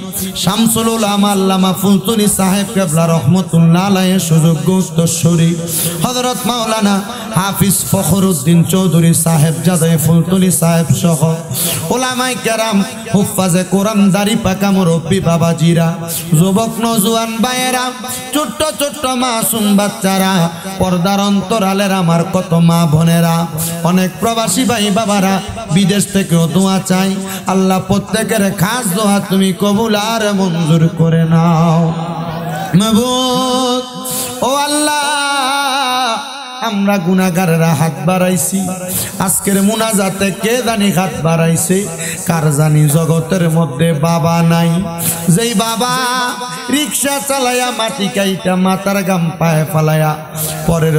শামসুল উলামা আল্লামা ফুলতুনি সাহেব কেবলা রহমতুল্লাহ আলাইহির সুযোগ্য উত্তরসূরি হযরত মাওলানা হাফিজ ফখরুদ্দিন চৌধুরী সাহেব জাদে ফুলতুনি সাহেব সহ উলামায়ে কেরাম, হুফাজে কোরআন, দাড়ি পাকা মুরব্বী বাবাজিরা, যুবক নওজোয়ান ভাইয়েরা, ছোট্ট ছোট্ট মাসুম বাচ্চারা, পর্দার অন্তরালের আমার কত মা বোনেরা, অনেক প্রবাসী ভাই বাবারা, বিদেশ থেকেও দোয়া চাই আল্লাহ প্রত্যেকের খাস দোয়া তুমি কবুল আর মঞ্জুর করে নাও মাবুদ। ও আল্লাহ আমরা গুনাহগারেরা হাত বাড়াইছি, আজকের মুনাজাতে কে জানি হাত বাড়াইছে, কার জানি জগতের মধ্যে বাবা নাই, যেই বাবা রিক্সা চালায়া মাটি কাইটা মাথার গাম পায়ে ফালায়া পরের